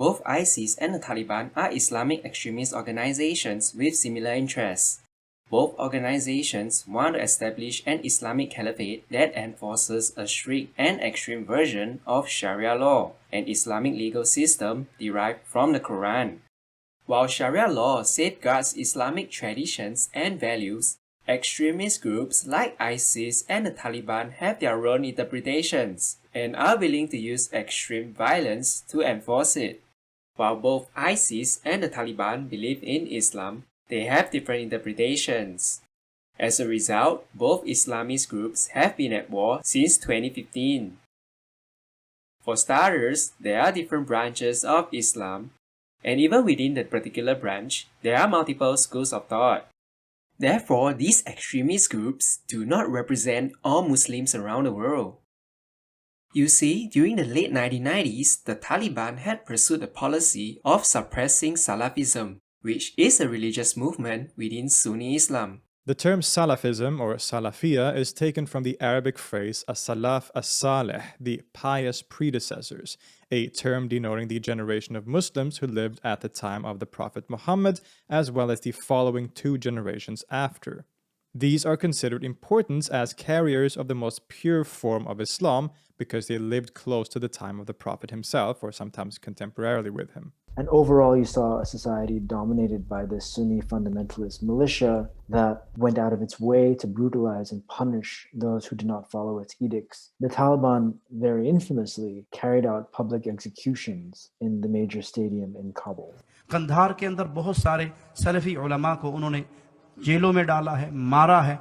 both ISIS and the Taliban are Islamic extremist organizations with similar interests. Both organizations want to establish an Islamic caliphate that enforces a strict and extreme version of Sharia law, an Islamic legal system derived from the Quran. While Sharia law safeguards Islamic traditions and values, extremist groups like ISIS and the Taliban have their own interpretations and are willing to use extreme violence to enforce it. While both ISIS and the Taliban believe in Islam, they have different interpretations. As a result, both Islamist groups have been at war since 2015. For starters, there are different branches of Islam, and even within that particular branch, there are multiple schools of thought. Therefore, these extremist groups do not represent all Muslims around the world. You see, during the late 1990s, the Taliban had pursued a policy of suppressing Salafism, which is a religious movement within Sunni Islam. The term Salafism or Salafiyya is taken from the Arabic phrase as-salaf as-salih, the pious predecessors, a term denoting the generation of Muslims who lived at the time of the Prophet Muhammad, as well as the following 2 generations after. These are considered important as carriers of the most pure form of Islam because they lived close to the time of the Prophet himself, or sometimes contemporarily with him. And overall, you saw a society dominated by this Sunni fundamentalist militia that went out of its way to brutalize and punish those who did not follow its edicts. The Taliban very infamously carried out public executions in the major stadium in Kabul. Kandahar के अंदर बहुत सारे Salafi उलमा को उन्होंने जेलों में डाला है, मारा है।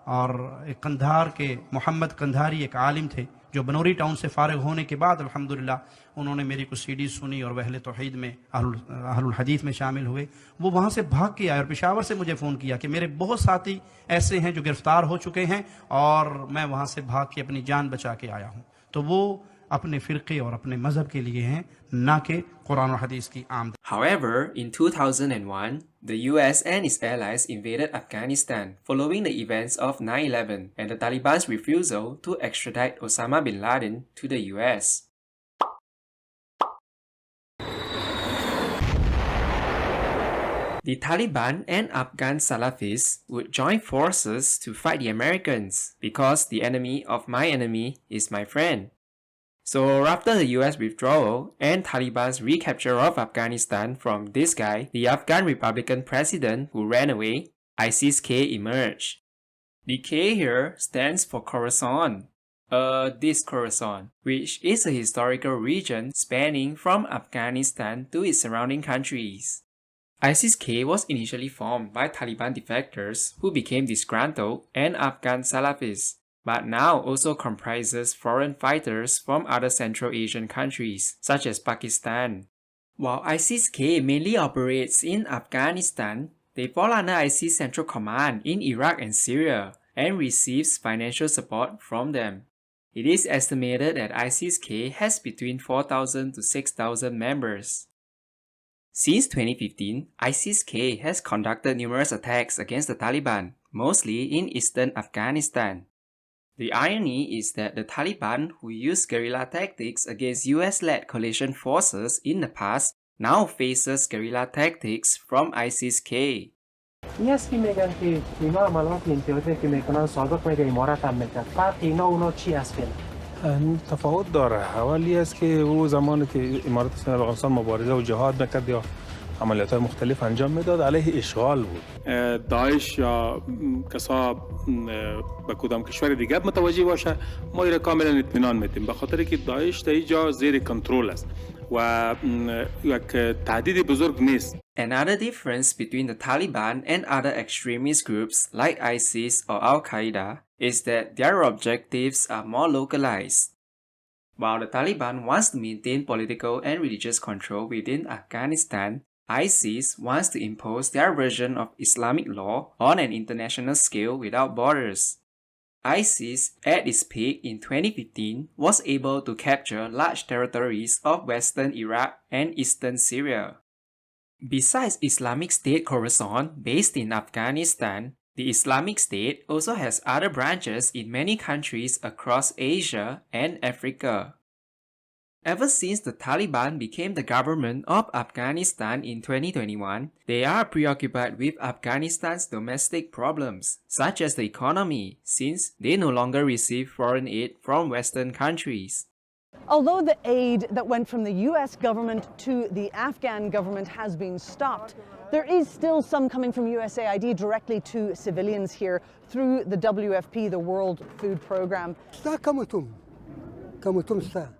और एक कंधार के मोहम्मद कंधारी एक आलिम थे जो बनौरी टाउन से फारिग होने के बाद अल्हम्दुलिल्लाह उन्होंने मेरी कुछ सीडी सुनी और अहले तौहीद में अहलुल हदीस में शामिल हुए। वो वहाँ से भाग के आए और पेशावर से मुझे फ़ोन किया कि मेरे बहुत साथी ऐसे हैं जो गिरफ्तार हो चुके हैं और मैं वहाँ से भाग के अपनी जान बचा के आया हूँ। तो वो अपने फ़िरक़े और अपने मज़हब के लिए हैं, ना कि कुरान और हदीस की आमद। However, in 2001, the US and its allies invaded Afghanistan following the events of 9/11 and the Taliban's refusal to extradite Osama bin Laden to the US. The Taliban and Afghan Salafis would join forces to fight the Americans because the enemy of my enemy is my friend. So after the US withdrawal and Taliban's recapture of Afghanistan from this guy, the Afghan Republican president who ran away, ISIS-K emerged. The K here stands for Khorasan, this Khorasan, which is a historical region spanning from Afghanistan to its surrounding countries. ISIS-K was initially formed by Taliban defectors who became disgruntled and Afghan Salafis, but now also comprises foreign fighters from other Central Asian countries, such as Pakistan. While ISIS-K mainly operates in Afghanistan, they fall under ISIS Central Command in Iraq and Syria and receives financial support from them. It is estimated that ISIS-K has between 4,000 to 6,000 members. Since 2015, ISIS-K has conducted numerous attacks against the Taliban, mostly in eastern Afghanistan. The irony is that the Taliban, who used guerrilla tactics against US-led coalition forces in the past, now faces guerrilla tactics from ISIS-K. IS की میگن که اینا عملات انتحاتی که میکنن سابق میگه امارت هم میکرد. فرق اینا اونا چی است که؟ تفاوت داره. حوالی است که او زمانی که امارت اسلامی افغانستان مبارزه و جهاد میکرد یا عملیات مختلف انجام میداد علیه اشغال بود. داعش یا کسا به کدام کشور دیگر متوجه باشه ما را کاملا اطمینان میدیم به خاطر که داعش تا اینجا زیر کنترل است و یک تهدید بزرگ نیست. Another difference between the Taliban and other extremist groups like ISIS or Al-Qaeda is that their objectives are more localized. While the Taliban wants to maintain political and religious control within Afghanistan, ISIS wants to impose their version of Islamic law on an international scale without borders. ISIS, at its peak in 2015, was able to capture large territories of western Iraq and eastern Syria. Besides Islamic State Khorasan, based in Afghanistan, the Islamic State also has other branches in many countries across Asia and Africa. Ever since the Taliban became the government of Afghanistan in 2021, they are preoccupied with Afghanistan's domestic problems, such as the economy, since they no longer receive foreign aid from Western countries. Although the aid that went from the US government to the Afghan government has been stopped, there is still some coming from USAID directly to civilians here through the WFP, the World Food Programme.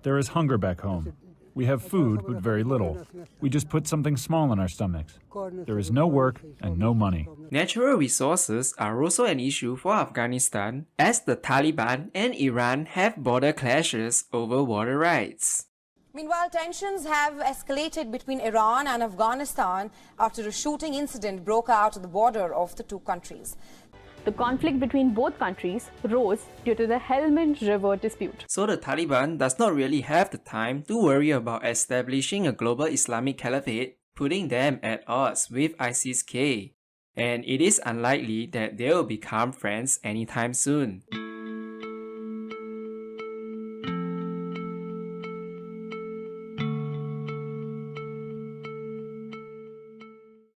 There is hunger back home. We have food, but very little. We just put something small in our stomachs. There is no work and no money. Natural resources are also an issue for Afghanistan, as the Taliban and Iran have border clashes over water rights. Meanwhile, tensions have escalated between Iran and Afghanistan after a shooting incident broke out at the border of the two countries. The conflict between both countries rose due to the Helmand River dispute. So the Taliban does not really have the time to worry about establishing a global Islamic caliphate, putting them at odds with ISIS-K. And it is unlikely that they will become friends anytime soon.